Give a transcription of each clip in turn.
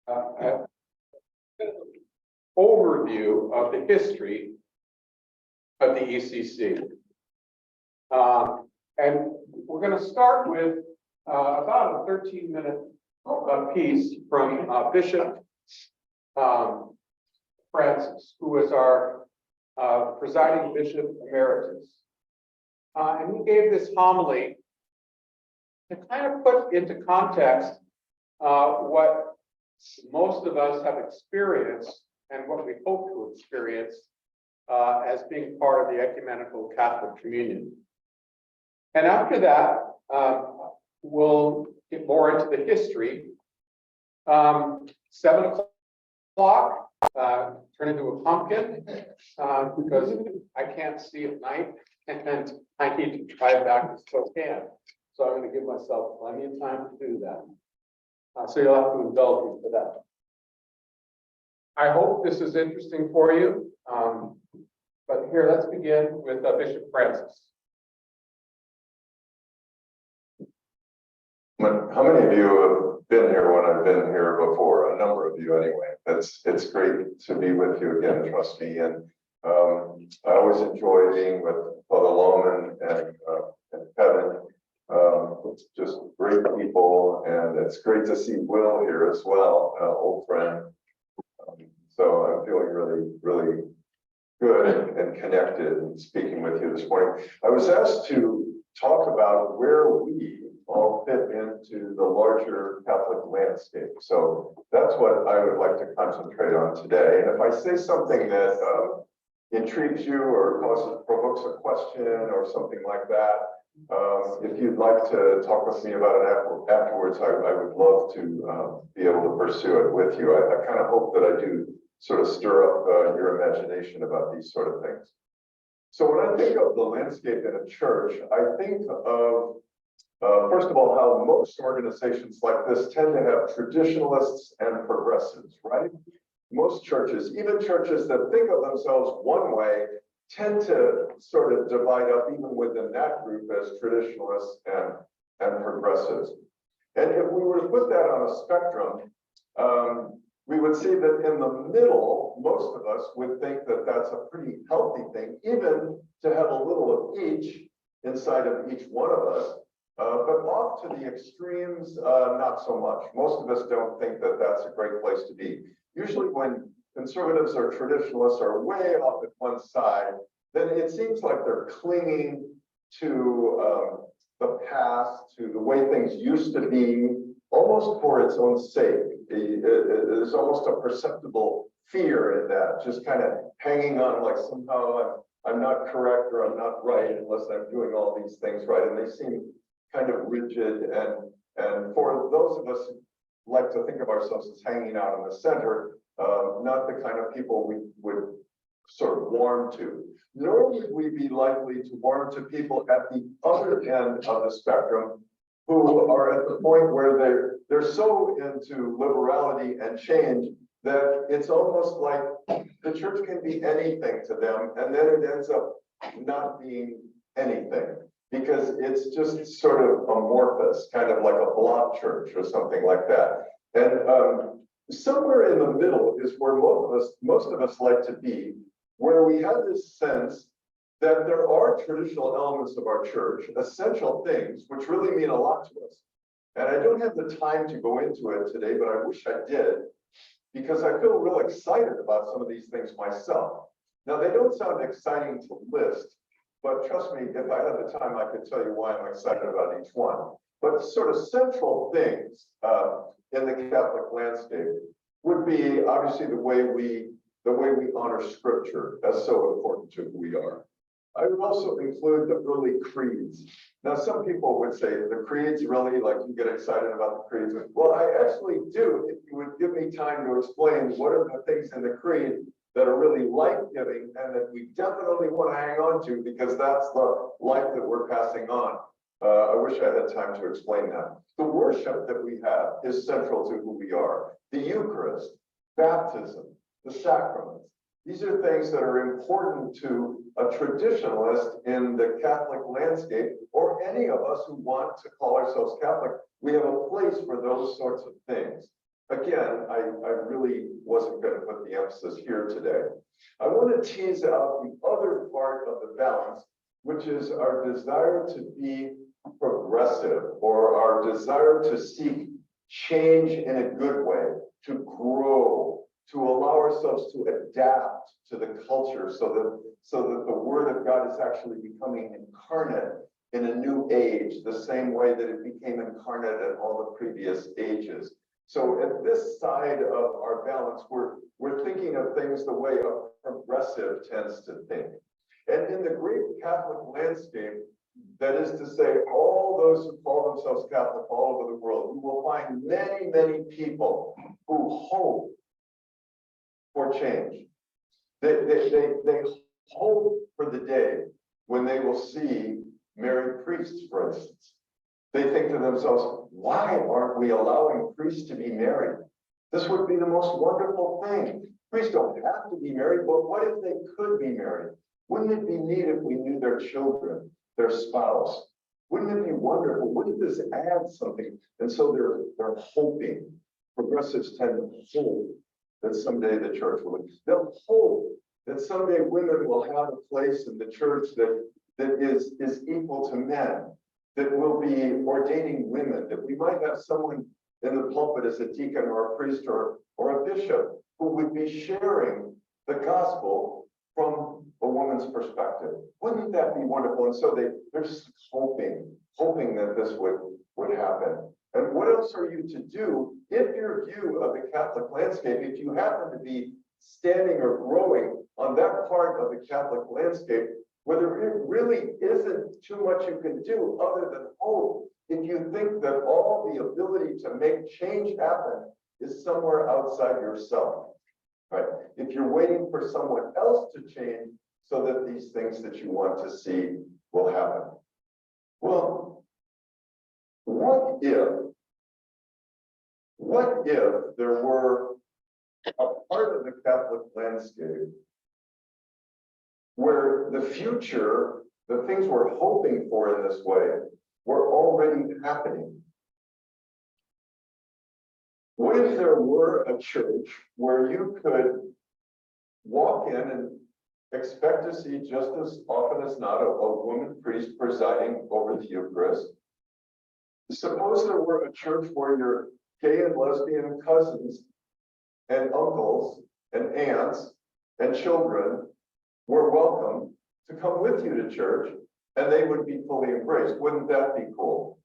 an overview of the history of the ECC. And we're going to start with about a 13-minute piece from Bishop Francis, who is our presiding bishop emeritus. And he gave this homily to kind of put into context what most of us have experienced and what we hope to experience as being part of the ecumenical Catholic communion. And after that, we'll get more into the history. 7 o'clock, turn into a pumpkin because I can't see at night and I need to drive back to Spokane. So I'm going to give myself plenty of time to do that. So you'll have to indulge me for that. I hope this is interesting for you. But here, let's begin with Bishop Francis. How many of you have been here when I've been here before? A number of you anyway. It's great to be with you again, trust me. And I always enjoy being with Father Loman and Kevin. It's just great people, and it's great to see Will here as well, old friend. So I'm feeling really, really good and connected and speaking with you this morning. I was asked to talk about where we all fit into the larger Catholic landscape. So that's what I would like to concentrate on today. And if I say something that intrigues you or provokes a question or something like that, if you'd like to talk with me about it afterwards, I would love to be able to pursue it with you. I kind of hope that I do sort of stir up your imagination about these sort of things. So when I think of the landscape in a church, I think of first of all, how most organizations like this tend to have traditionalists and progressives, right? Most churches, even churches that think of themselves one way, tend to sort of divide up even within that group as traditionalists and progressives. And if we were to put that on a spectrum, we would see that in the middle, most of us would think that that's a pretty healthy thing, even to have a little of each inside of each one of us. But off to the extremes, not so much. Most of us don't think that that's a great place to be. Usually when conservatives or traditionalists are way off at one side, then it seems like they're clinging to the past, to the way things used to be, almost for its own sake. There's almost a perceptible fear in that, just kind of hanging on like somehow I'm not correct or I'm not right unless I'm doing all these things right. And they seem kind of rigid, and for those of us who like to think of ourselves as hanging out in the center, not the kind of people we would sort of warm to. Nor would we be likely to warm to people at the other end of the spectrum who are at the point where they're so into liberality and change that it's almost like the church can be anything to them, and then it ends up not being anything, because it's just sort of amorphous, kind of like a block church or something like that. And somewhere in the middle is where most of us like to be, where we have this sense that there are traditional elements of our church, essential things, which really mean a lot to us. And I don't have the time to go into it today, but I wish I did, because I feel real excited about some of these things myself. Now, they don't sound exciting to list, but trust me, if I had the time, I could tell you why I'm excited about each one. But sort of central things in the Catholic landscape would be obviously the way we honor Scripture. That's so important to who we are. I would also include the early creeds. Now, some people would say the creeds really, like, you get excited about the creeds. Well, I actually do, if you would give me time to explain what are the things in the creed that are really life-giving and that we definitely want to hang on to, because that's the life that we're passing on. I wish I had time to explain that. The worship that we have is central to who we are. The Eucharist, baptism, the sacraments. These are things that are important to a traditionalist in the Catholic landscape, or any of us who want to call ourselves Catholic. We have a place for those sorts of things. again, I really wasn't going to put the emphasis here today. I want to tease out the other part of the balance, which is our desire to be progressive, or our desire to seek change in a good way, to grow, to allow ourselves to adapt to the culture so that the word of God is actually becoming incarnate in a new age, the same way that it became incarnate in all the previous ages. So at this side of our balance, we're thinking of things the way a progressive tends to think. And in the Greek Catholic landscape, that is to say, all those who call themselves Catholic all over the world, you will find many, many people who hope for change. They hope for the day when they will see married priests, for instance. They think to themselves, why aren't we allowing priests to be married? This would be the most wonderful thing. Priests don't have to be married, but what if they could be married? Wouldn't it be neat if we knew their children, their spouse? Wouldn't it be wonderful? Wouldn't this add something? And so they're hoping. Progressives tend to hope that someday the church will. They'll hope that someday women will have a place in the church that is equal to men, that will be ordaining women, that we might have someone in the pulpit as a deacon or a priest or a bishop who would be sharing the gospel from a woman's perspective. Wouldn't that be wonderful? And so they're just hoping that this would happen. And what else are you to do if your view of the Catholic landscape, if you happen to be standing or growing on that part of the Catholic landscape, where there really isn't too much you can do other than hope, if you think that all the ability to make change happen is somewhere outside yourself, right? If you're waiting for someone else to change so that these things that you want to see will happen. Well, what if there were a part of the Catholic landscape where the future, the things we're hoping for in this way, were already happening? What if there were a church where you could walk in and expect to see, just as often as not, a woman priest presiding over the Eucharist? Suppose there were a church where your gay and lesbian cousins and uncles and aunts and children were welcome to come with you to church, and they would be fully embraced. Wouldn't that be cool?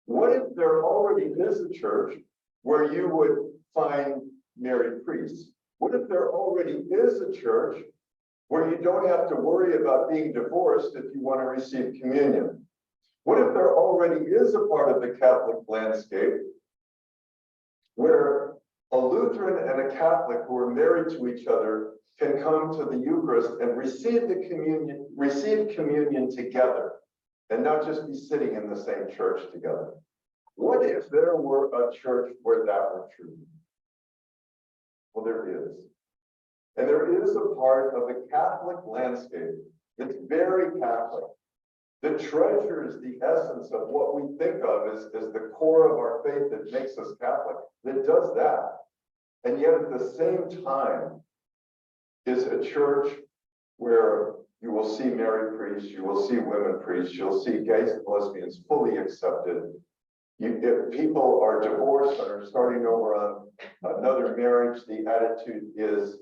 What if there already is a church where you would find married priests? What if there already is a church where you don't have to worry about being divorced if you want to receive communion? What if there already is a part of the Catholic landscape where a Lutheran and a Catholic who are married to each other can come to the Eucharist and receive communion together, and not just be sitting in the same church together? What if there were a church where that were true? Well, there is. And there is a part of the Catholic landscape that's very Catholic, that treasures the essence of what we think of as the core of our faith that makes us Catholic, that does that. And yet at the same time is a church where you will see married priests, you will see women priests, you'll see gays and lesbians fully accepted. If people are divorced and are starting over on another marriage, the attitude is,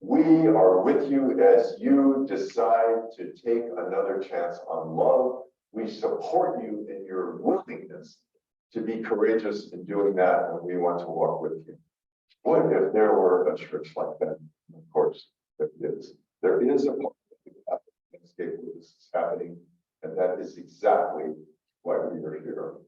we are with you as you decide to take another chance on love. We support you in your willingness to be courageous in doing that, and we want to walk with you. What if there were a church like that? Of course, there is. There is a part of the Catholic landscape where this is happening, and that is exactly why we are here.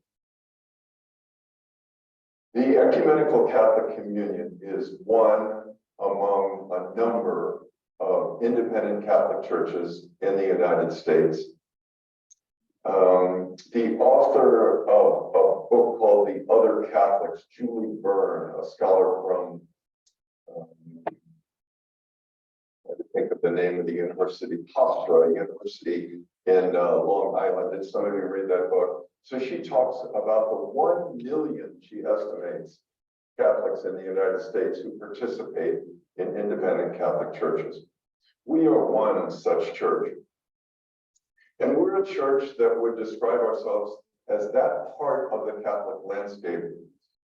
The Ecumenical Catholic Communion is one among a number of independent Catholic churches in the United States. The author of a book called The Other Catholics, Julie Byrne, a scholar from think of the name of the university, Hofstra University in Long Island. Did some of you read that book? So she talks about the 1 million, she estimates, Catholics in the United States who participate in independent Catholic churches. We are one such church. And we're a church that would describe ourselves as that part of the Catholic landscape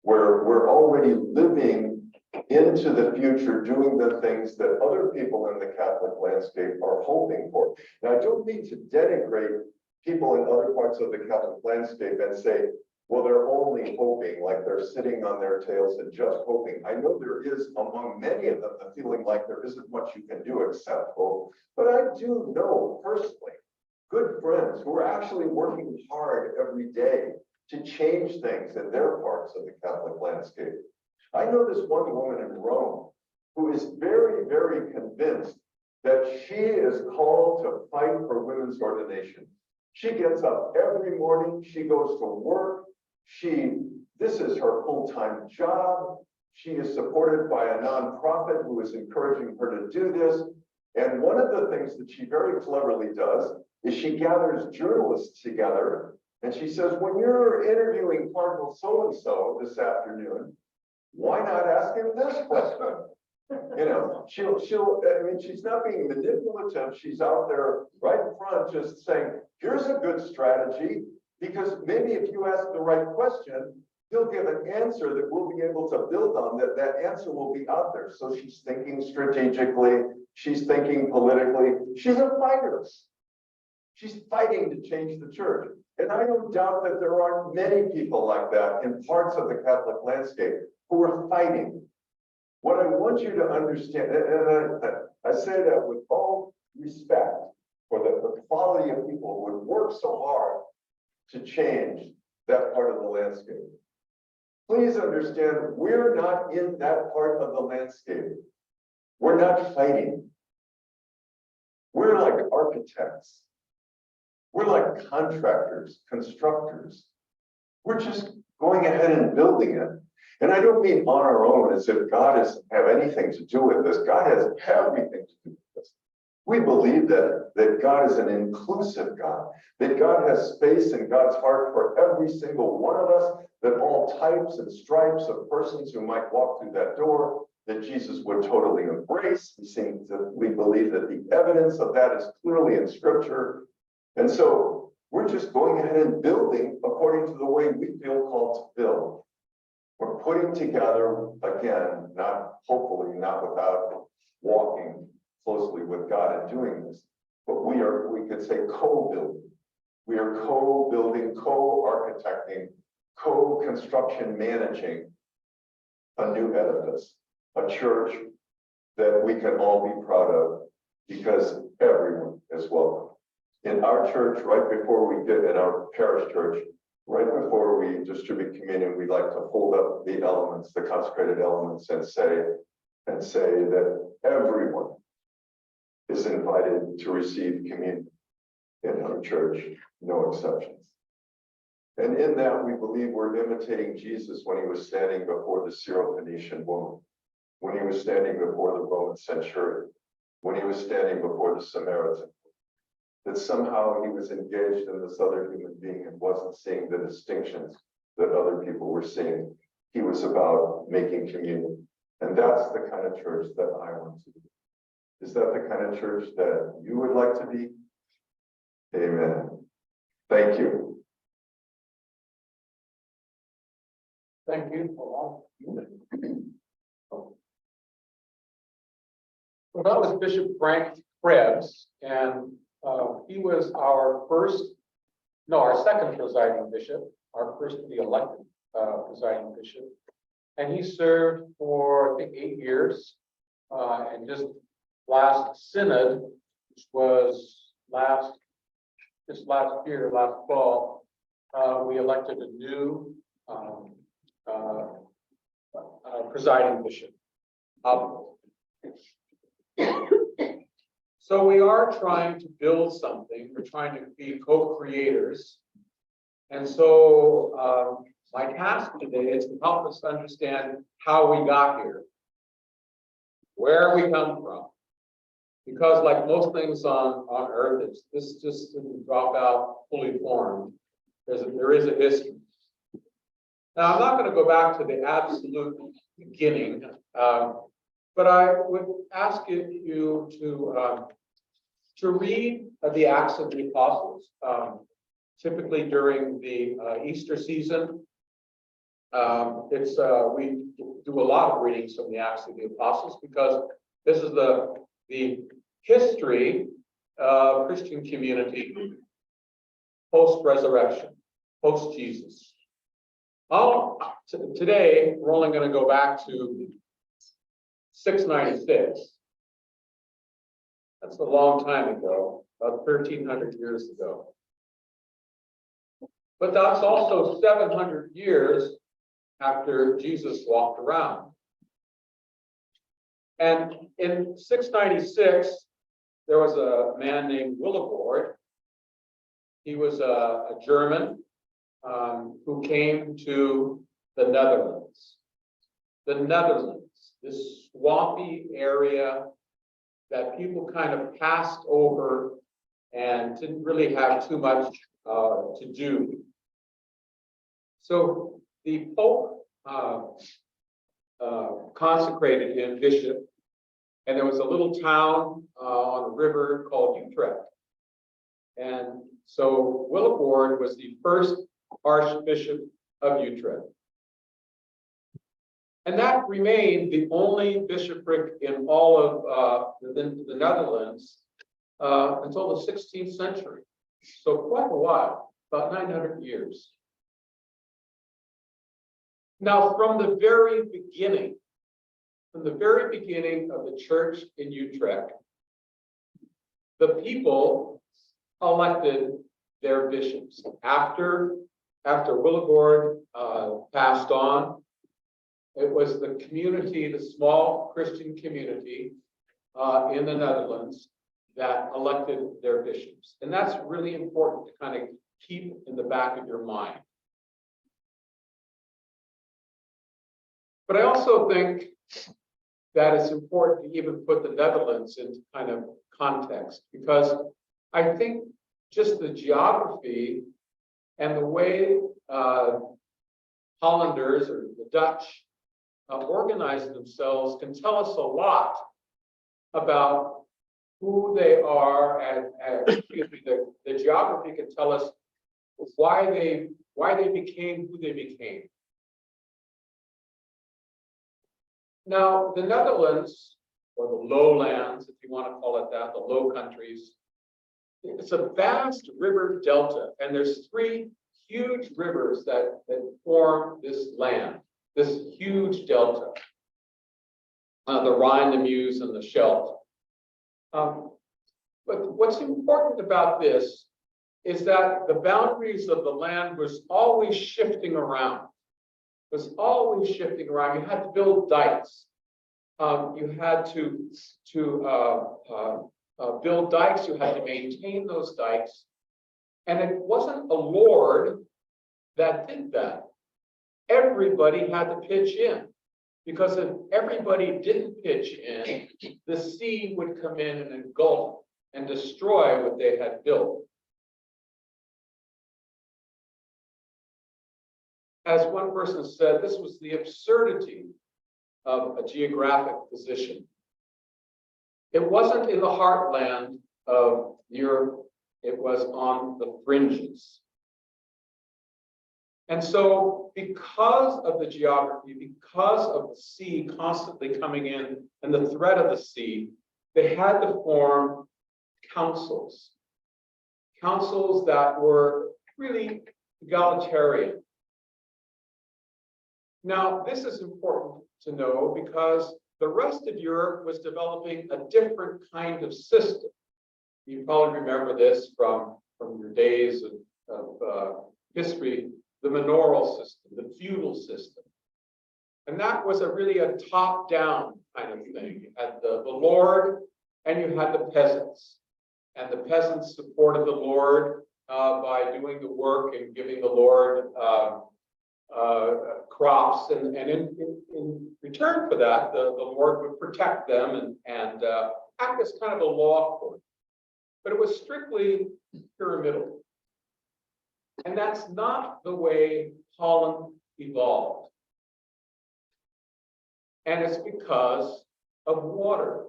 where we're already living into the future, doing the things that other people in the Catholic landscape are hoping for. Now, I don't mean to denigrate people in other parts of the Catholic landscape and say, well, they're only hoping, like they're sitting on their tails and just hoping. I know there is among many of them the feeling like there isn't much you can do except hope. But I do know personally good friends who are actually working hard every day to change things in their parts of the Catholic landscape. I know this one woman in Rome who is very, very convinced that she is called to fight for women's ordination. She gets up every morning, she goes to work, this is her full-time job. She is supported by a nonprofit who is encouraging her to do this. And one of the things that she very cleverly does is she gathers journalists together and she says, when you're interviewing Cardinal so-and-so this afternoon, why not ask him this question? You know, I mean, she's not being manipulative. She's out there right in front just saying, here's a good strategy, because maybe if you ask the right question, he'll give an answer that we'll be able to build on, that answer will be out there. So she's thinking strategically, she's thinking politically, she's a fighter. She's fighting to change the church. And I don't doubt that there are many people like that in parts of the Catholic landscape who are fighting. What I want you to understand, and I say that with all respect for the quality of people who would work so hard to change that part of the landscape. Please understand, we're not in that part of the landscape. We're not fighting. We're like architects. We're like contractors, constructors. We're just going ahead and building it. And I don't mean on our own as if God doesn't have anything to do with this. God has everything to do with this. We believe that God is an inclusive God, that God has space in God's heart for every single one of us, that all types and stripes of persons who might walk through that door, that Jesus would totally embrace. We believe that the evidence of that is clearly in Scripture. And so we're just going ahead and building according to the way we feel called to build. We're putting together, again, hopefully not without walking closely with God and doing this, but we could say co-building. We are co-building, co-architecting, co-construction managing a new edifice, a church that we can all be proud of because everyone is welcome. In our church, right before we get in our parish church, right before we distribute communion, we like to hold up the elements, the consecrated elements, and say that everyone is invited to receive communion in our church, no exceptions. And in that, we believe we're imitating Jesus when he was standing before the Syrophoenician woman, when he was standing before the Roman centurion, when he was standing before the Samaritan. That somehow he was engaged in this other human being and wasn't seeing the distinctions that other people were seeing. He was about making communion. And that's the kind of church that I want to be. Is that the kind of church that you would like to be? Amen. Thank you. Thank you, Paul. Well, that was Bishop Frank Krebs, and he was our second presiding bishop, our first to be elected presiding bishop. And he served for, I think, 8 years. And just last synod, which was last fall, we elected a new presiding bishop. So we are trying to build something. We're trying to be co-creators. And so my task today is to help us understand how we got here, where we come from, because like most things on earth, this just didn't drop out fully formed. There is a history. Now, I'm not going to go back to the absolute beginning, but I would ask you to read the Acts of the Apostles, typically during the Easter season. We do a lot of readings from the Acts of the Apostles because this is the history of Christian community post-resurrection, post-Jesus. Today, we're only going to go back to 696. That's a long time ago, about 1,300 years ago. But that's also 700 years after Jesus walked around. And in 696, there was a man named Willibrord. He was a German who came to the Netherlands. The Netherlands, this swampy area that people kind of passed over and didn't really have too much to do. So the Pope consecrated him bishop, and there was a little town on a river called Utrecht. And so Willibrord was the first Archbishop of Utrecht. And that remained the only bishopric in all of the Netherlands until the 16th century. So quite a while, about 900 years. Now, from the very beginning of the church in Utrecht, the people elected their bishops. After Willibrord passed on, it was the community, the small Christian community in the Netherlands that elected their bishops. And that's really important to kind of keep in the back of your mind. But I also think that it's important to even put the Netherlands into kind of context, because I think just the geography and the way Hollanders or the Dutch organize themselves can tell us a lot about who they are, and the geography can tell us why they became who they became. Now, the Netherlands, or the lowlands, if you want to call it that, the Low Countries, it's a vast river delta, and there's three huge rivers that form this land, this huge delta, the Rhine, the Meuse, and the Scheldt. But what's important about this is that the boundaries of the land was always shifting around. You had to build dikes. You had to build dikes. You had to maintain those dikes. And it wasn't a lord that did that. Everybody had to pitch in, because if everybody didn't pitch in, the sea would come in and engulf and destroy what they had built. As one person said, this was the absurdity of a geographic position. It wasn't in the heartland of Europe, it was on the fringes. And so, because of the geography, because of the sea constantly coming in and the threat of the sea, they had to form councils. Councils that were really egalitarian. Now, this is important to know because the rest of Europe was developing a different kind of system. You probably remember this from your days of history, the manorial system, the feudal system. And that was really a top-down kind of thing. You had the lord and you had the peasants. And the peasants supported the lord by doing the work and giving the lord crops, and in return for that, the Lord would protect them and act as kind of a law court, but it was strictly pyramidal. And that's not the way Holland evolved. And it's because of water.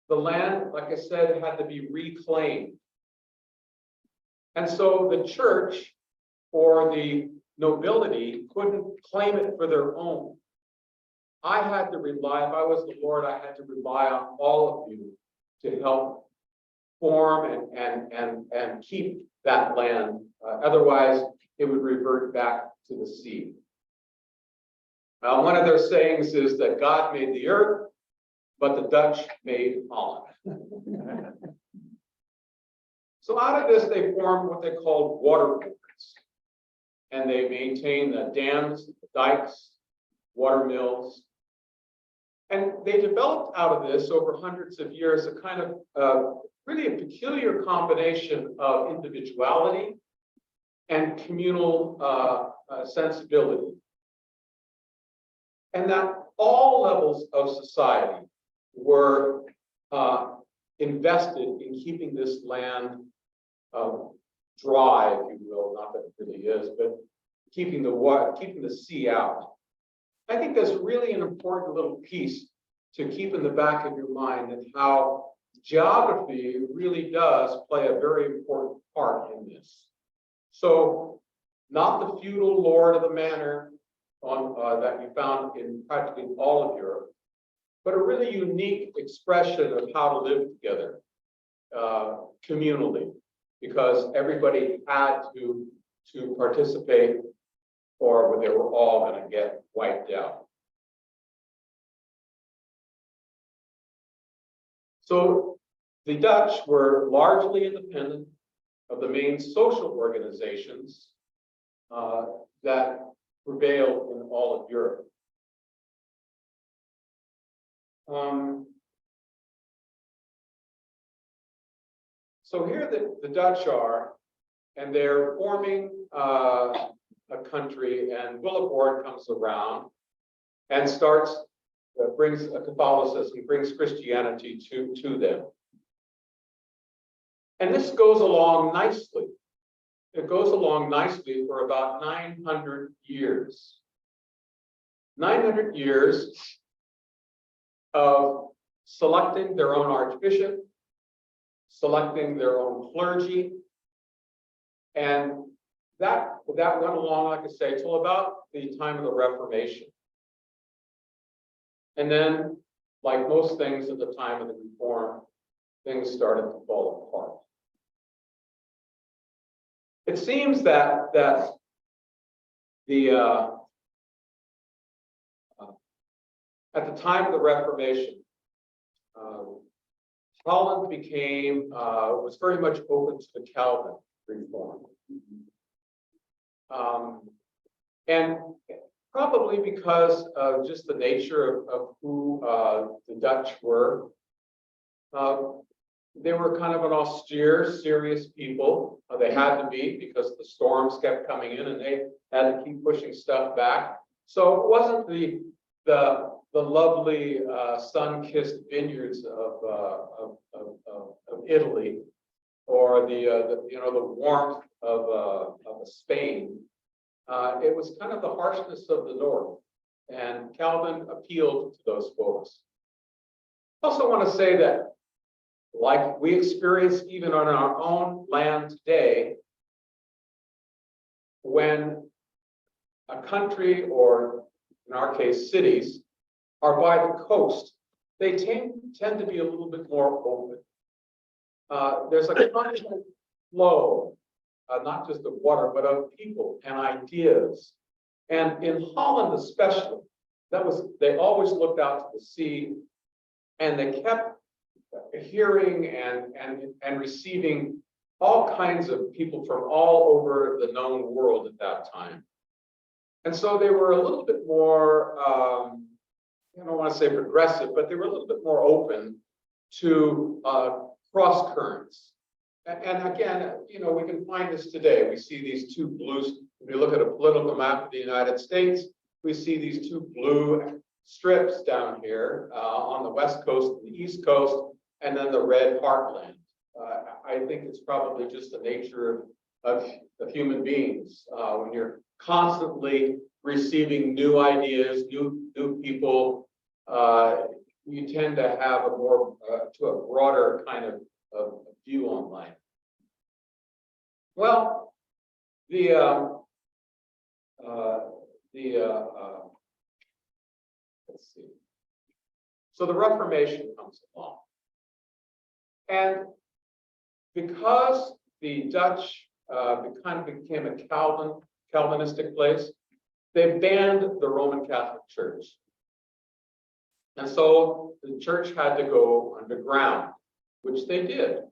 The land, like I said, had to be reclaimed. And so the church or the nobility couldn't claim it for their own. I had to rely, if I was the Lord, I had to rely on all of you to help form and keep that land. Otherwise, it would revert back to the sea. One of their sayings is that God made the earth, but the Dutch made Holland. So out of this, they formed what they called water boards. And they maintained the dams, the dikes, water mills. And they developed out of this over hundreds of years a kind of really a peculiar combination of individuality and communal sensibility. And that all levels of society were invested in keeping this land dry, if you will, not that it really is, but keeping the water, keeping the sea out. I think that's really an important little piece to keep in the back of your mind, and how geography really does play a very important part in this. So, not the feudal lord of the manor that you found in practically all of Europe, but a really unique expression of how to live together communally, because everybody had to participate, or they were all going to get wiped out. So the Dutch were largely independent of the main social organizations that prevailed in all of Europe. So here the Dutch are, and they're forming a country, and Willibrord comes around and starts, brings Catholicism, brings Christianity to them. And this goes along nicely. It goes along nicely for about 900 years. 900 years of selecting their own archbishop, selecting their own clergy, and that went along, like I say, till about the time of the Reformation. And then, like most things at the time of the Reform, things started to fall apart. It seems that the at the time of the Reformation, Holland was very much open to the Calvin reform, and probably because of just the nature of who the Dutch were. They were kind of an austere, serious people. They had to be, because the storms kept coming in and they had to keep pushing stuff back. So it wasn't the lovely sun-kissed vineyards of Italy, or the warmth of Spain. It was kind of the harshness of the north, and Calvin appealed to those folks. I also want to say that, like we experience even on our own land today, when a country, or in our case cities, are by the coast, they tend to be a little bit more open. There's a constant flow, not just of water, but of people and ideas. And in Holland especially, they always looked out to the sea, and they kept hearing and receiving all kinds of people from all over the known world at that time. And so they were a little bit more, I don't want to say progressive, but they were a little bit more open to cross currents. And again, we can find this today. We see these two blues. If you look at a political map of the United States, we see these two blue strips down here on the West Coast and the East Coast, and then the red heartland. I think it's probably just the nature of human beings. When you're constantly receiving new ideas, new people, you tend to have a more to a broader kind of view on life. Well, let's see. So the Reformation comes along, and because the Dutch kind of became a Calvinistic place, they banned the Roman Catholic Church. And so the church had to go underground, which they did.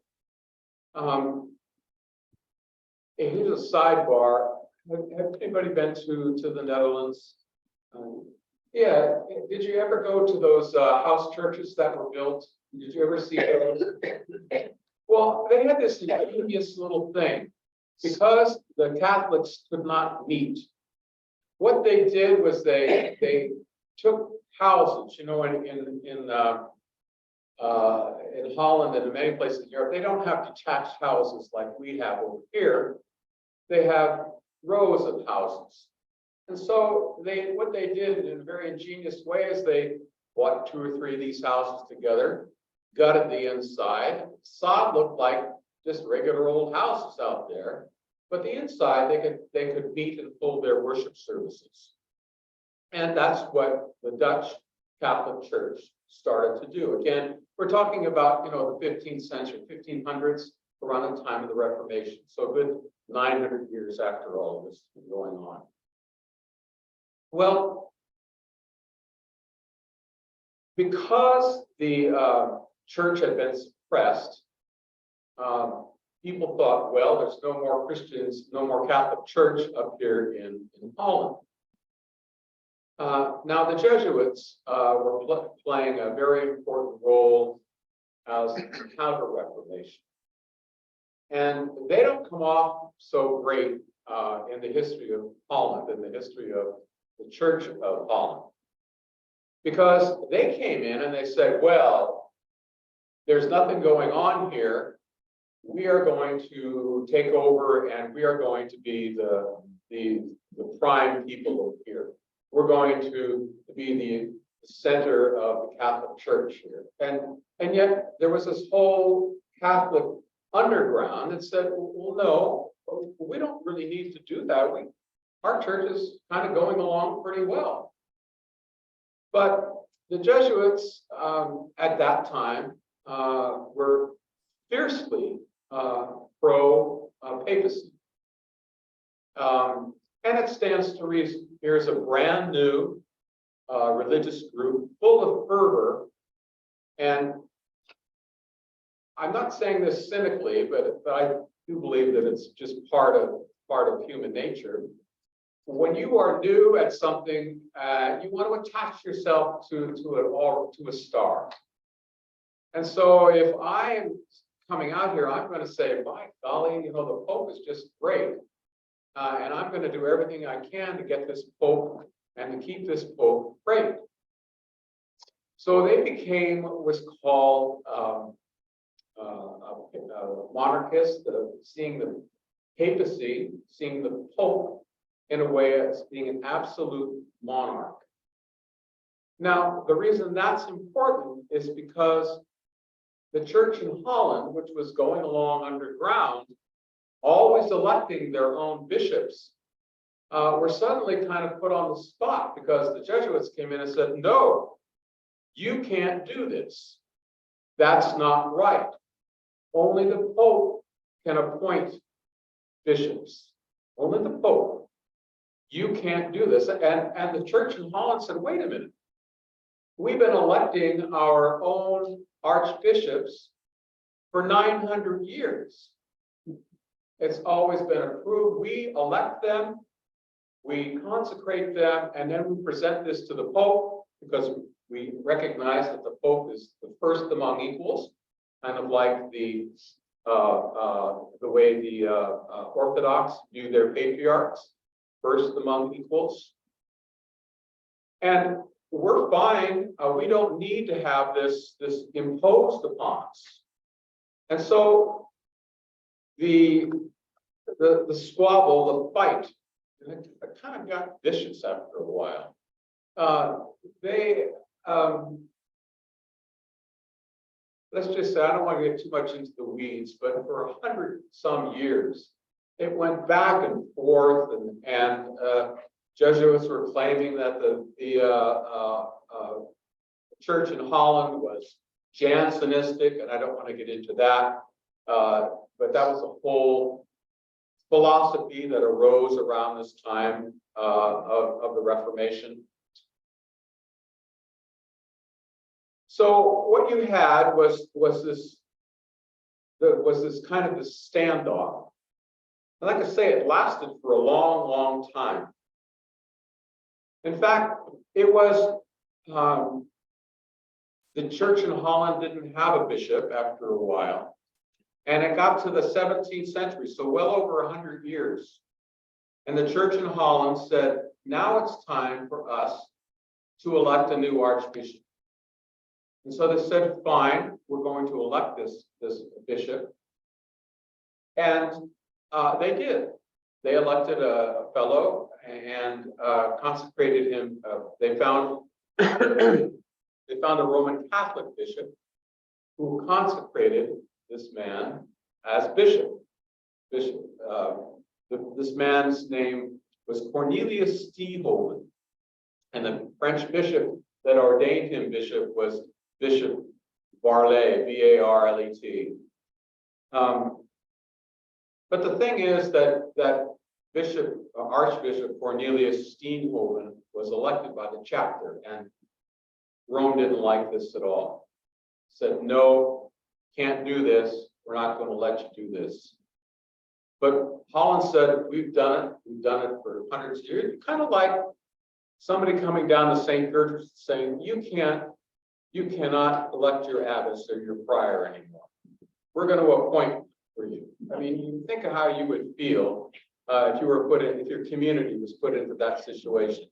Here's a sidebar. Have anybody been to the Netherlands? Yeah. Did you ever go to those house churches that were built? Did you ever see those? Well, they had this ingenious little thing. Because the Catholics could not meet, what they did was they took houses, in Holland and in many places in Europe, they don't have detached houses like we have over here. They have rows of houses. And so what they did in a very ingenious way is they bought 2 or 3 of these houses together, gutted the inside, saw it looked like just regular old houses out there. But the inside, they could meet and hold their worship services. And that's what the Dutch Catholic Church started to do. Again, we're talking about, the 15th century, 1500s, around the time of the Reformation. So a good 900 years after all of this has been going on. Well, because the church had been suppressed, people thought, well, there's no more Christians, no more Catholic Church up here in Holland. Now, the Jesuits were playing a very important role as counter-reformation. And they don't come off so great in the history of Holland, in the history of the Church of Holland. Because they came in and they said, well, there's nothing going on here. We are going to take over and we are going to be the prime people over here. We're going to be the center of the Catholic Church here. And yet there was this whole Catholic underground that said, well, no, we don't really need to do that. Our church is kind of going along pretty well. But the Jesuits at that time were fiercely pro-papacy. And it stands to reason. Here's a brand new religious group full of fervor. And I'm not saying this cynically, but I do believe that it's just part of human nature. When you are new at something, you want to attach yourself to a star. And so if I am coming out here, I'm going to say, by golly, the Pope is just great. And I'm going to do everything I can to get this Pope and to keep this Pope great. So they became what was called a monarchist, seeing the papacy, seeing the Pope in a way as being an absolute monarch. Now, the reason that's important is because the church in Holland, which was going along underground, always electing their own bishops, were suddenly kind of put on the spot because the Jesuits came in and said, no, you can't do this. That's not right. Only the Pope can appoint bishops. Only the Pope. You can't do this. And the church in Holland said, wait a minute. We've been electing our own archbishops for 900 years. It's always been approved. We elect them, we consecrate them, and then we present this to the Pope because we recognize that the Pope is the first among equals, kind of like the way the Orthodox view their patriarchs, first among equals. And we're fine. We don't need to have this imposed upon us. And so the squabble, the fight, it kind of got vicious after a while. Let's just say, I don't want to get too much into the weeds, but for 100-some years, it went back and forth, and Jesuits were claiming that the church in Holland was Jansenistic, and I don't want to get into that, but that was a whole philosophy that arose around this time of the Reformation. So what you had was this kind of this standoff. And like I say, it lasted for a long, long time. In fact, it was the church in Holland didn't have a bishop after a while. And it got to the 17th century, so well over 100 years. And the church in Holland said, now it's time for us to elect a new archbishop. And so they said, fine, we're going to elect this bishop. And they did. They elected a fellow and consecrated him. They found a Roman Catholic bishop who consecrated this man as bishop. This man's name was Cornelius Steenhoven, and the French bishop that ordained him bishop was Bishop Varlet, V-A-R-L-E-T. But the thing is that Archbishop Cornelius Steenhoven was elected by the chapter, and Rome didn't like this at all. Said, no, can't do this. We're not going to let you do this. But Holland said, we've done it. We've done it for hundreds of years. Kind of like somebody coming down to St. Gertrude's saying, you cannot elect your abbess or your prior anymore. We're going to appoint for you. I mean, you think of how you would feel if your community was put into that situation.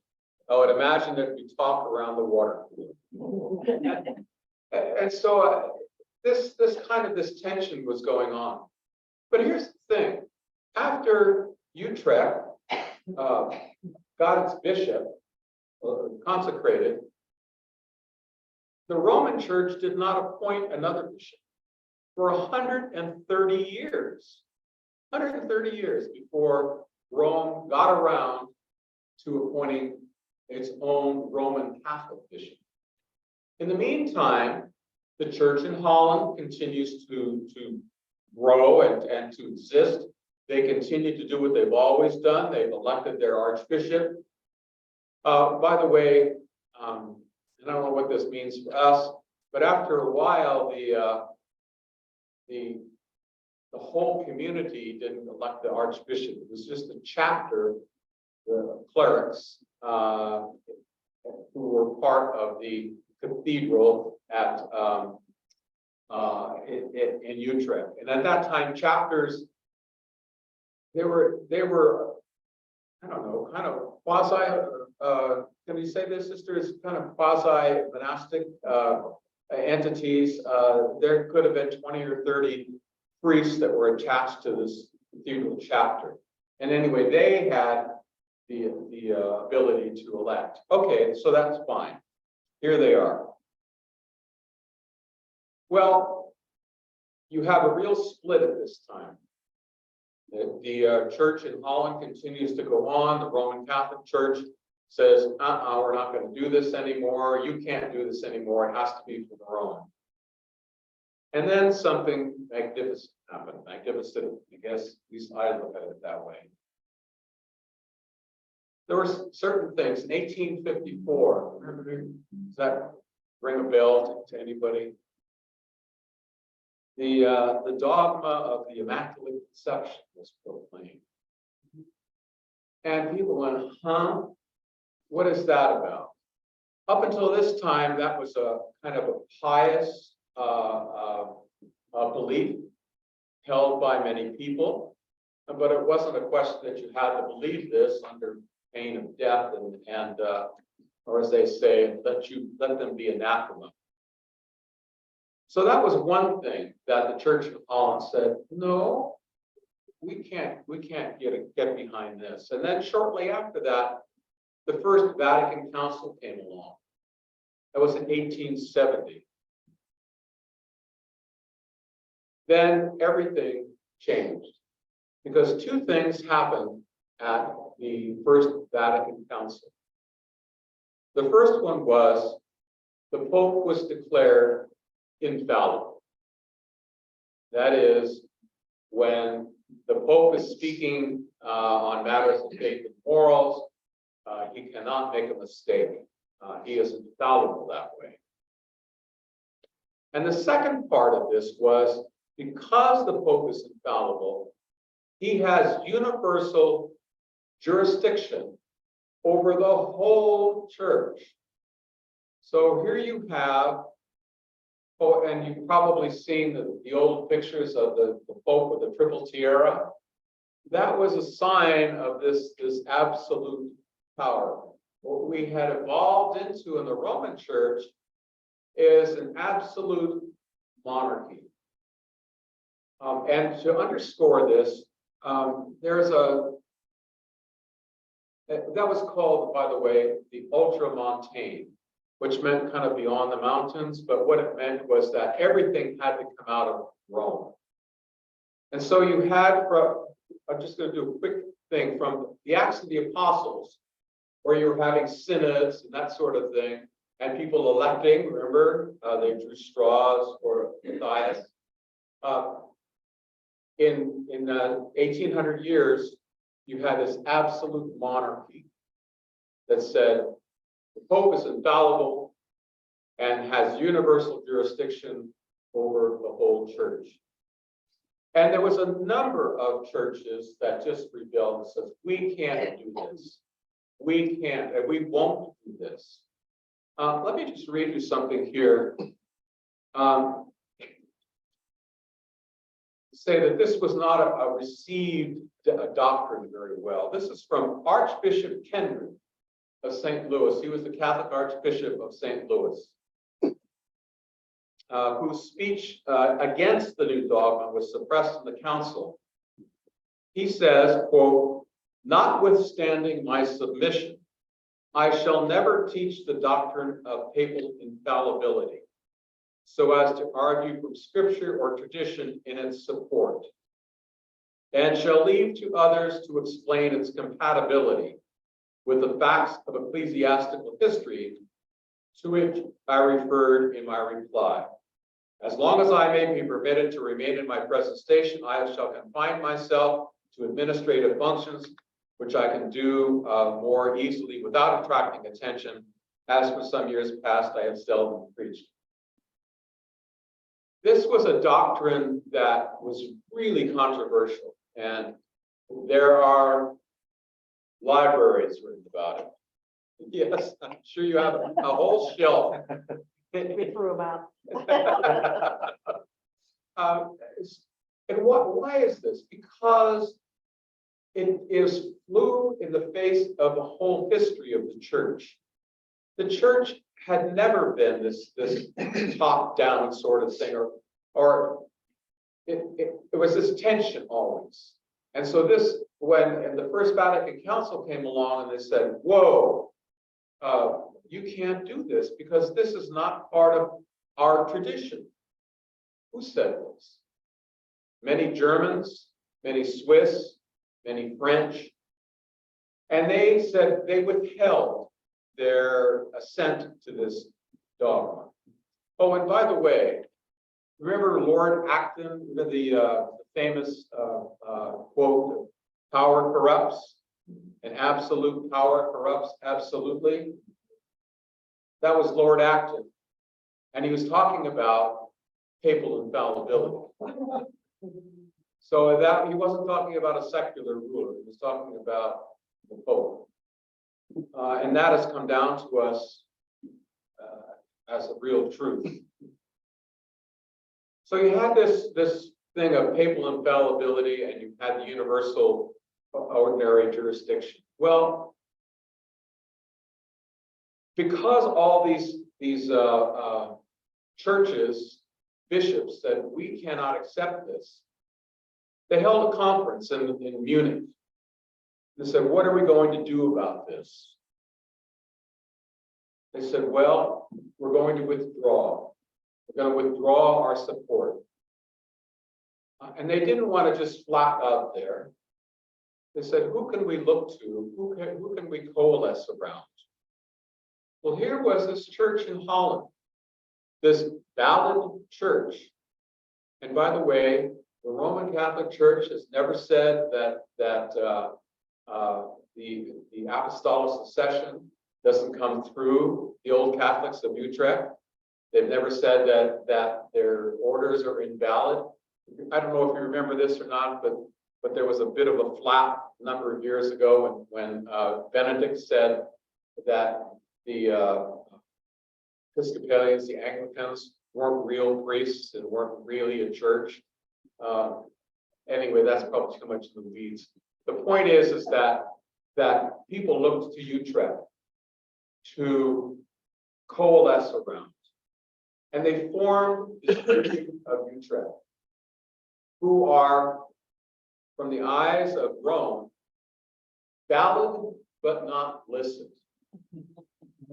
I would imagine that we talk around the water cooler. And so this tension was going on. But here's the thing: after Utrecht got its bishop consecrated, the Roman Church did not appoint another bishop for 130 years. 130 years before Rome got around to appointing its own Roman Catholic bishop. In the meantime, the church in Holland continues to grow and to exist. They continue to do what they've always done. They've elected their archbishop. By the way, and I don't know what this means for us, but after a while, the whole community didn't elect the archbishop. It was just a chapter, the clerics, who were part of the cathedral at in Utrecht. And at that time, chapters, they were I don't know, kind of quasi. Can we say this, sisters? Kind of quasi monastic entities. There could have been 20 or 30 priests that were attached to this cathedral chapter. And anyway, they had the ability to elect. Okay, so that's fine. Here they are. Well, you have a real split at this time. The church in Holland continues to go on. The Roman Catholic Church says, we're not going to do this anymore. You can't do this anymore. It has to be for the Roman. And then something magnificent happened. Magnificent, I guess, at least I look at it that way. There were certain things in 1854. Does that ring a bell to anybody? The dogma of the Immaculate Conception was proclaimed. And people went, huh? What is that about? Up until this time, that was a kind of a pious belief held by many people, but it wasn't a question that you had to believe this under pain of death or as they say, let them be anathema. So that was one thing that the Church of Holland said, no, we can't get behind this. And then shortly after that, the First Vatican Council came along. That was in 1870. Then everything changed because two things happened at the First Vatican Council. The first one was the Pope was declared infallible. That is, when the Pope is speaking on matters of faith and morals, he cannot make a mistake. He is infallible that way. And the second part of this was because the Pope is infallible, he has universal jurisdiction over the whole church. So here you have, oh, and you've probably seen the old pictures of the Pope with the triple tiara. That was a sign of this absolute power. What we had evolved into in the Roman Church is an absolute monarchy. And to underscore this, there's that was called, by the way, the ultramontane, which meant kind of beyond the mountains, but what it meant was that everything had to come out of Rome. And so you had, I'm just going to do a quick thing from the Acts of the Apostles, where you were having synods and that sort of thing, and people electing, remember, they drew straws for Matthias. In 1800 years, you had this absolute monarchy that said the Pope is infallible and has universal jurisdiction over the whole church. And there was a number of churches that just rebelled and said, we can't do this. We can't, and we won't do this. Let me just read you something here. Say that this was not a received doctrine very well. This is from Archbishop Kendrick of St. Louis. He was the Catholic Archbishop of St. Louis, whose speech against the new dogma was suppressed in the council. He says, quote, "Notwithstanding my submission, I shall never teach the doctrine of papal infallibility so as to argue from scripture or tradition in its support, and shall leave to others to explain its compatibility with the facts of ecclesiastical history to which I referred in my reply. As long as I may be permitted to remain in my present station, I shall confine myself to administrative functions, which I can do more easily without attracting attention, as for some years past I have seldom preached." This was a doctrine that was really controversial, and there are libraries written about it. Yes, I'm sure you have a whole shelf. We threw them out. And why is this? Because it flew in the face of the whole history of the church. The church had never been this top-down sort of thing, or it was this tension always. And so when the First Vatican Council came along and they said, whoa, you can't do this because this is not part of our tradition. Who said this? Many Germans, many Swiss, many French, and they said they withheld their assent to this dogma. Oh, and by the way, remember Lord Acton, the famous quote, "Power corrupts, and absolute power corrupts absolutely"? That was Lord Acton, and he was talking about papal infallibility. So that he wasn't talking about a secular ruler; he was talking about the Pope. And that has come down to us as a real truth. So you had this thing of papal infallibility, and you had the universal ordinary jurisdiction. Well, because all these churches, bishops said, we cannot accept this, they held a conference in Munich. They said, what are we going to do about this? They said, well, we're going to withdraw. We're going to withdraw our support. And they didn't want to just flap out there. They said, who can we look to? Who can we coalesce around? Well, here was this church in Holland, this valid church. And by the way, the Roman Catholic Church has never said that the apostolic succession doesn't come through the old Catholics of Utrecht. They've never said that their orders are invalid. I don't know if you remember this or not, but there was a bit of a flap a number of years ago when Benedict said that the Episcopalians, the Anglicans, weren't real priests and weren't really a church. Anyway, that's probably too much in the weeds. The point is that people looked to Utrecht to coalesce around, and they formed the Church of Utrecht, who are, from the eyes of Rome, valid but not listed.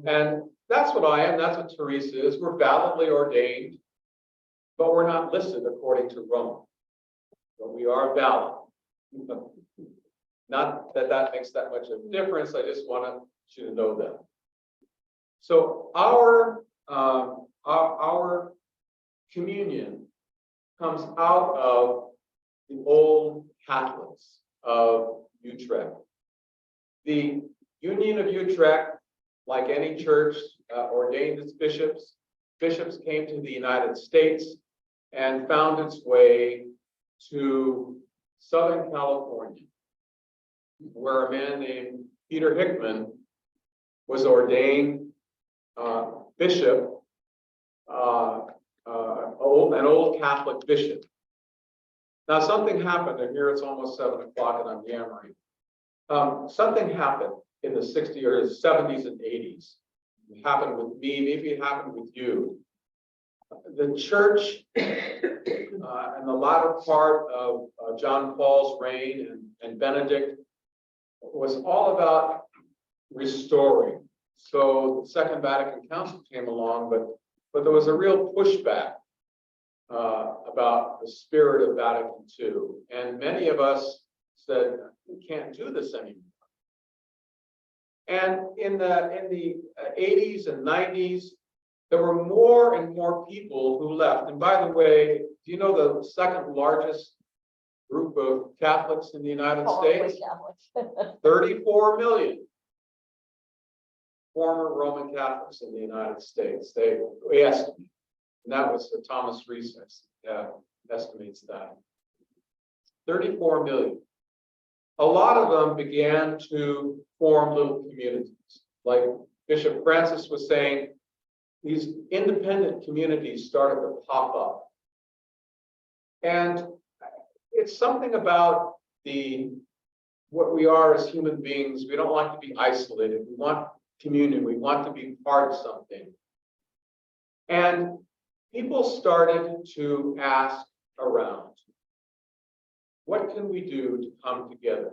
And that's what I am, that's what Teresa is. We're validly ordained, but we're not listed according to Rome. But we are valid. Not that that makes that much of a difference, I just wanted you to know that. So our communion comes out of the old Catholics of Utrecht. The Union of Utrecht, like any church, ordained its bishops. Bishops came to the United States and found its way to Southern California, where a man named Peter Hickman was ordained bishop, an old Catholic bishop. Now something happened, and here it's almost 7 o'clock and I'm yammering. Something happened in the 60s or 70s and 80s. It happened with me, maybe it happened with you. The church in the latter part of John Paul's reign and Benedict was all about restoring. So the Second Vatican Council came along, but there was a real pushback about the spirit of Vatican II. And many of us said, we can't do this anymore. And in the 80s and 90s, there were more and more people who left. And by the way, do you know the second largest group of Catholics in the United States? 34 million former Roman Catholics in the United States. They estimate, and that was Thomas Rees estimates that. 34 million. A lot of them began to form little communities. Like Bishop Francis was saying, these independent communities started to pop up. And it's something about what we are as human beings. We don't like to be isolated. We want communion. We want to be part of something. And people started to ask around, what can we do to come together?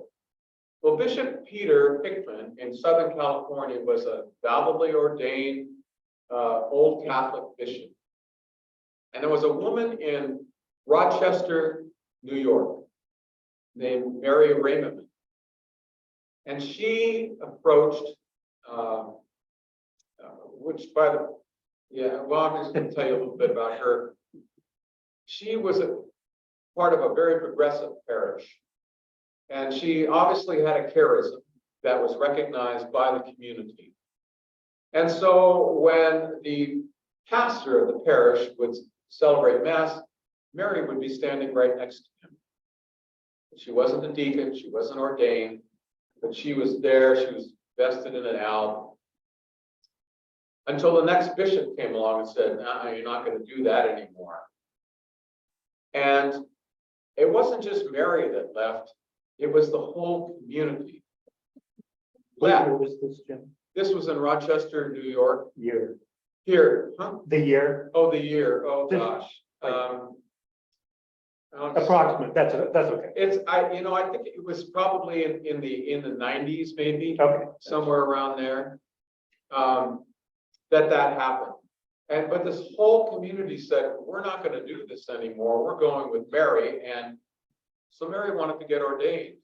Well, Bishop Peter Hickman in Southern California was a validly ordained old Catholic bishop. And there was a woman in Rochester, New York, named Mary Raymond. And she approached, I'm just going to tell you a little bit about her. She was a part of a very progressive parish. And she obviously had a charism that was recognized by the community. And so when the pastor of the parish would celebrate Mass, Mary would be standing right next to him. She wasn't a deacon, she wasn't ordained, but she was there, she was vested in an alb. Until the next bishop came along and said, no, you're not going to do that anymore. And it wasn't just Mary that left, it was the whole community. What year was this, Jim? This was in Rochester, New York. Year, Here, huh? the year, Oh, the year. Oh, Just gosh. approximate, that's okay. It's, I think it was probably in the 90s, maybe, Okay. somewhere around there. That happened. But this whole community said, we're not going to do this anymore. We're going with Mary. And so Mary wanted to get ordained,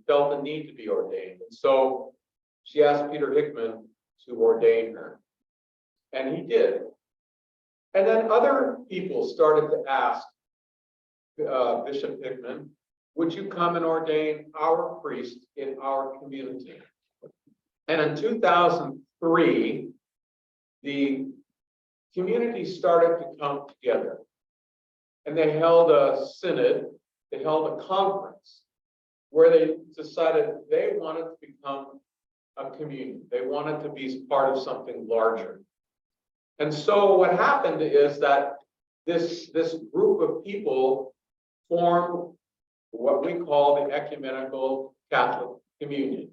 felt the need to be ordained. And so she asked Peter Hickman to ordain her. And he did. And then other people started to ask Bishop Hickman, would you come and ordain our priest in our community? And in 2003, the community started to come together. And they held a synod, they held a conference where they decided they wanted to become a communion. They wanted to be part of something larger. And so what happened is that this group of people formed what we call the Ecumenical Catholic Communion.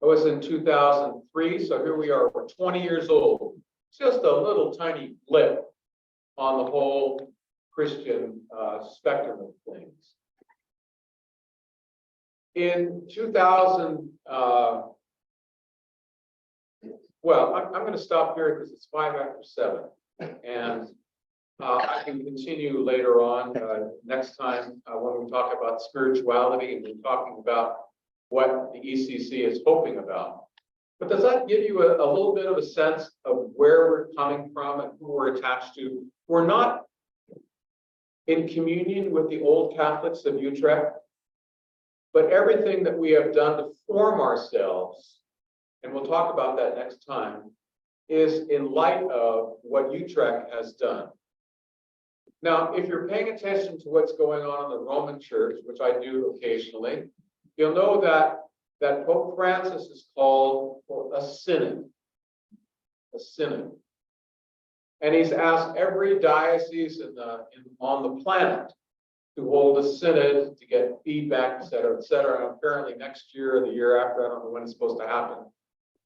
It was in 2003, so here we are, we're 20 years old. Just a little tiny blip on the whole Christian spectrum of things. In 2000, well, I'm going to stop here because it's 7:05, and I can continue later on next time when we talk about spirituality and we're talking about what the ECC is hoping about. But does that give you a little bit of a sense of where we're coming from and who we're attached to? We're not in communion with the old Catholics of Utrecht, but everything that we have done to form ourselves, and we'll talk about that next time, is in light of what Utrecht has done. Now, if you're paying attention to what's going on in the Roman Church, which I do occasionally, you'll know that Pope Francis is called for a synod. A synod. And he's asked every diocese on the planet to hold a synod to get feedback, et cetera, et cetera. And apparently next year or the year after, I don't know when it's supposed to happen,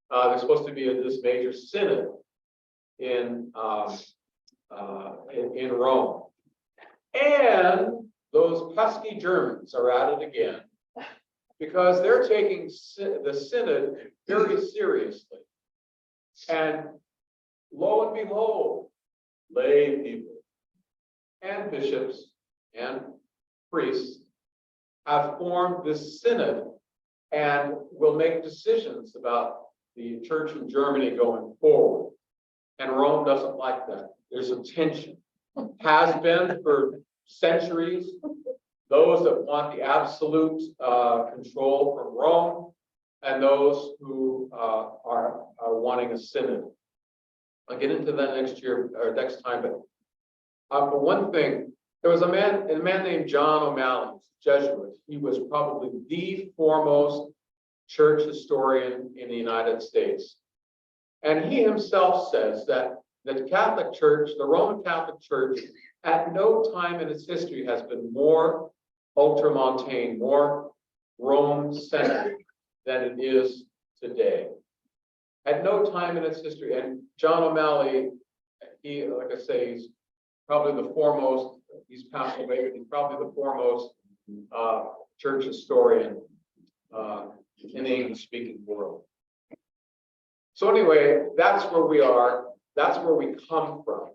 there's supposed to be this major synod in Rome. And those pesky Germans are at it again, because they're taking the synod very seriously. And lo and behold, lay people and bishops and priests have formed this synod and will make decisions about the church in Germany going forward. And Rome doesn't like that. There's a tension. Has been for centuries. Those that want the absolute control from Rome, and those who are wanting a synod. I'll get into that next year or next time. But for one thing, there was a man named John O'Malley, Jesuit. He was probably the foremost church historian in the United States. And he himself says that the Catholic Church, the Roman Catholic Church, at no time in its history has been more ultramontane, more Rome-centered than it is today. At no time in its history. And John O'Malley, he, like I say, he's probably the foremost, he's passed away, but he's probably the foremost church historian in the English-speaking world. So anyway, that's where we are. That's where we come from.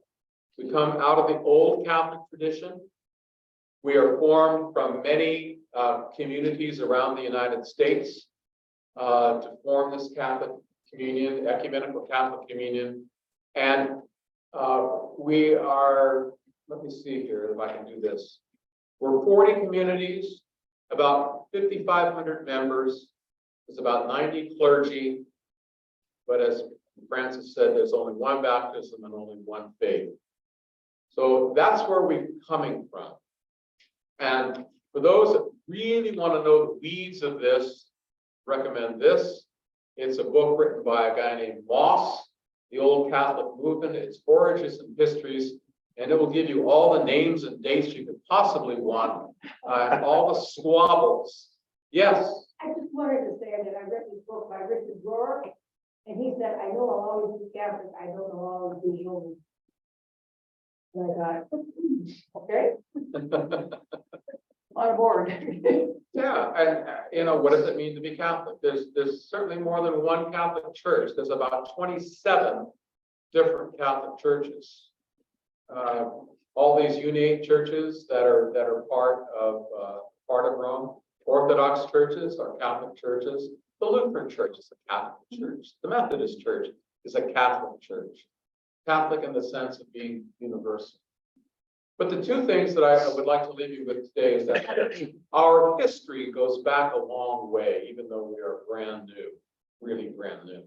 We come out of the old Catholic tradition. We are formed from many communities around the United States to form this Catholic communion, ecumenical Catholic communion. And we are, let me see here if I can do this. We're 40 communities, about 5,500 members. There's about 90 clergy. But as Francis said, there's only one baptism and only one faith. So that's where we're coming from. And for those that really want to know the weeds of this, recommend this. It's a book written by a guy named Moss, The Old Catholic Movement, Its Origins and Histories, and it will give you all the names and dates you could possibly want, and all the squabbles. Yes? I just wanted to say that I read this book by Richard Rohr, And he said, I know I'll always be Catholic, I don't know I'll always be Jewish. And I thought, okay, on board. Yeah, and what does it mean to be Catholic? There's certainly more than one Catholic church. There's about 27 different Catholic churches. All these unite churches that are part of Rome. Orthodox churches are Catholic churches. The Lutheran Church is a Catholic church. The Methodist Church is a Catholic church. Catholic in the sense of being universal. But the two things that I would like to leave you with today is that our history goes back a long way, even though we are brand new, really brand new.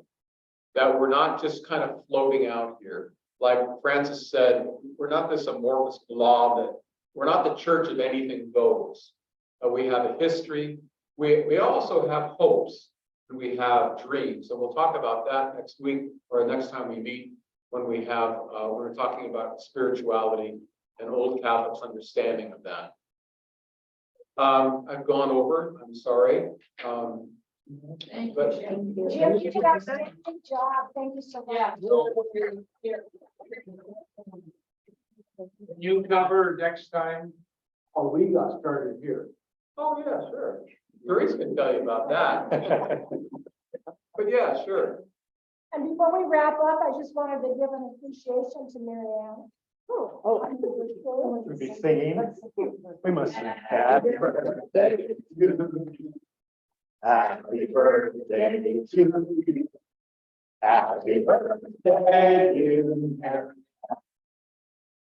That we're not just kind of floating out here. Like Francis said, we're not this amorphous blob, that we're not the church of anything goes. We have a history. We also have hopes, and we have dreams. And we'll talk about that next week or next time we meet, when we're talking about spirituality and Old Catholic's understanding of that. I've gone over, I'm sorry. Thank But you. Jim, you did a great job. Thank you so much. You cover next time. Oh, we got started here. Oh, yeah, sure. Therese can tell you about that. But yeah, sure. And before we wrap up, I just wanted to give an appreciation to Mary Ann. We'd be singing. We must sing. Happy birthday. Happy birthday to you. Happy birthday, you Mary.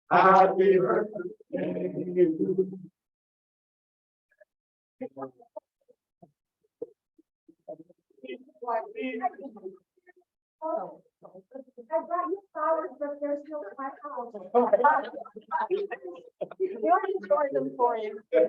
Happy birthday to you. Oh, I brought you flowers, but there's no my house. You'll enjoy them for you. Yeah.